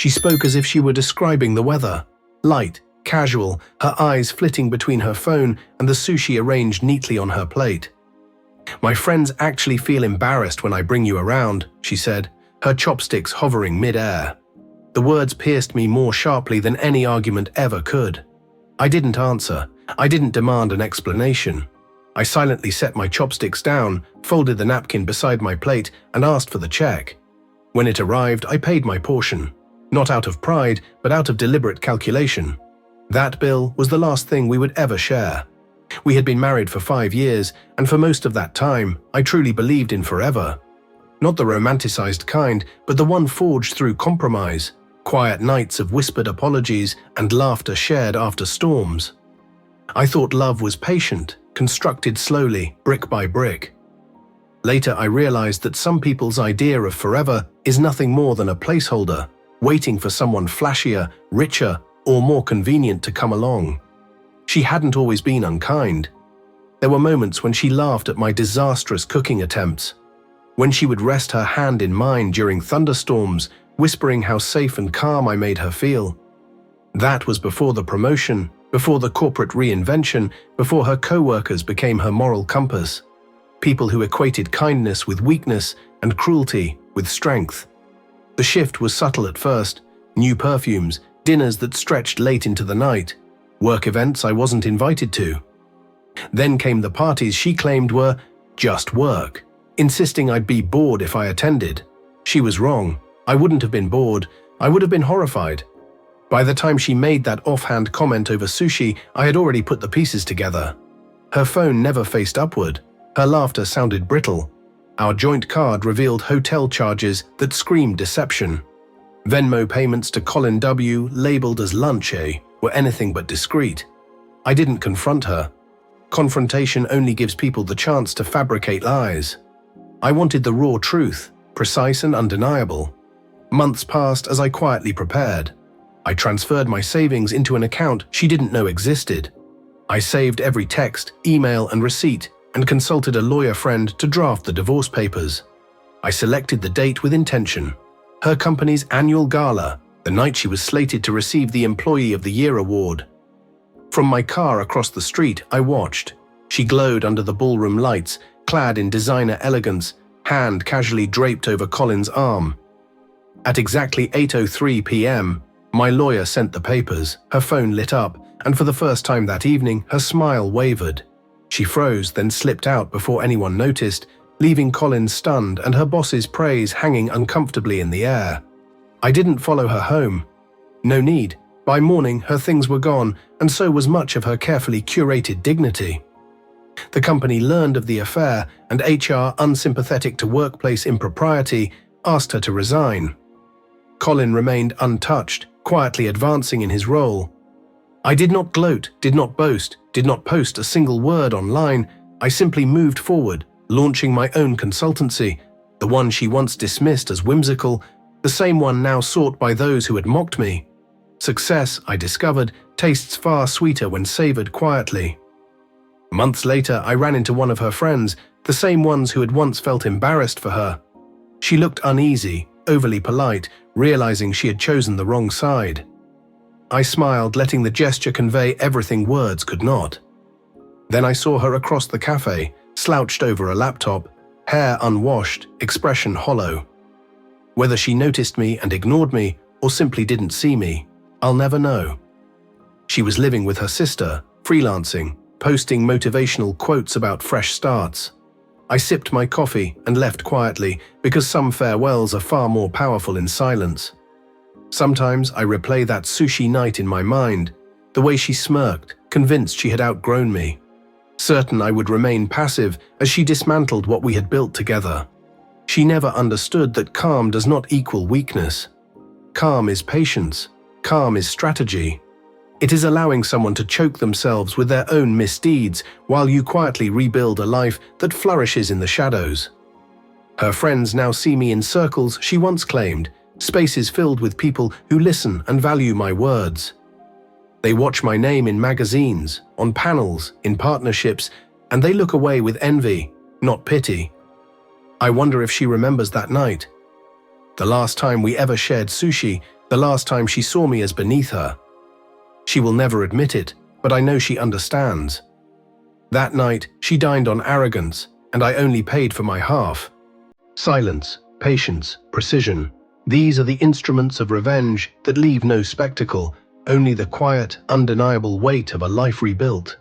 She spoke as if she were describing the weather. Light, casual, her eyes flitting between her phone and the sushi arranged neatly on her plate. "My friends actually feel embarrassed when I bring you around," she said, her chopsticks hovering mid-air. The words pierced me more sharply than any argument ever could. I didn't answer. I didn't demand an explanation. I silently set my chopsticks down, folded the napkin beside my plate, and asked for the check. When it arrived, I paid my portion. Not out of pride, but out of deliberate calculation. That bill was the last thing we would ever share. We had been married for 5 years, and for most of that time, I truly believed in forever. Not the romanticized kind, but the one forged through compromise, quiet nights of whispered apologies and laughter shared after storms. I thought love was patient, constructed slowly, brick by brick. Later, I realized that some people's idea of forever is nothing more than a placeholder, waiting for someone flashier, richer, or more convenient to come along. She hadn't always been unkind. There were moments when she laughed at my disastrous cooking attempts, when she would rest her hand in mine during thunderstorms, whispering how safe and calm I made her feel. That was before the promotion, before the corporate reinvention, before her co-workers became her moral compass. People who equated kindness with weakness and cruelty with strength. The shift was subtle at first: new perfumes, dinners that stretched late into the night, work events I wasn't invited to. Then came the parties she claimed were just work, insisting I'd be bored if I attended. She was wrong. I wouldn't have been bored. I would have been horrified. By the time she made that offhand comment over sushi, I had already put the pieces together. Her phone never faced upward. Her laughter sounded brittle. Our joint card revealed hotel charges that screamed deception. Venmo payments to Colin W., labeled as lunch, were anything but discreet. I didn't confront her. Confrontation only gives people the chance to fabricate lies. I wanted the raw truth, precise and undeniable. Months passed as I quietly prepared. I transferred my savings into an account she didn't know existed. I saved every text, email, and receipt, and consulted a lawyer friend to draft the divorce papers. I selected the date with intention. Her company's annual gala, the night she was slated to receive the Employee of the Year award. From my car across the street, I watched. She glowed under the ballroom lights, clad in designer elegance, hand casually draped over Colin's arm. At exactly 8:03 p.m., my lawyer sent the papers. Her phone lit up, and for the first time that evening, her smile wavered. She froze, then slipped out before anyone noticed, leaving Colin stunned and her boss's praise hanging uncomfortably in the air. I didn't follow her home. No need. By morning, her things were gone, and so was much of her carefully curated dignity. The company learned of the affair, and HR, unsympathetic to workplace impropriety, asked her to resign. Colin remained untouched, quietly advancing in his role. I did not gloat, did not boast, did not post a single word online. I simply moved forward, launching my own consultancy, the one she once dismissed as whimsical, the same one now sought by those who had mocked me. Success, I discovered, tastes far sweeter when savored quietly. Months later, I ran into one of her friends, the same ones who had once felt embarrassed for her. She looked uneasy, overly polite, realizing she had chosen the wrong side. I smiled, letting the gesture convey everything words could not. Then I saw her across the cafe, slouched over a laptop, hair unwashed, expression hollow. Whether she noticed me and ignored me, or simply didn't see me, I'll never know. She was living with her sister, freelancing, posting motivational quotes about fresh starts. I sipped my coffee and left quietly, because some farewells are far more powerful in silence. Sometimes I replay that sushi night in my mind, the way she smirked, convinced she had outgrown me, certain I would remain passive as she dismantled what we had built together. She never understood that calm does not equal weakness. Calm is patience. Calm is strategy. It is allowing someone to choke themselves with their own misdeeds while you quietly rebuild a life that flourishes in the shadows. Her friends now see me in circles she once claimed, spaces filled with people who listen and value my words. They watch my name in magazines, on panels, in partnerships, and they look away with envy, not pity. I wonder if she remembers that night. The last time we ever shared sushi, The last time she saw me as beneath her. She will never admit it, but I know she understands. That night, she dined on arrogance, and I only paid for my half. Silence, patience, precision. These are the instruments of revenge that leave no spectacle, only the quiet, undeniable weight of a life rebuilt.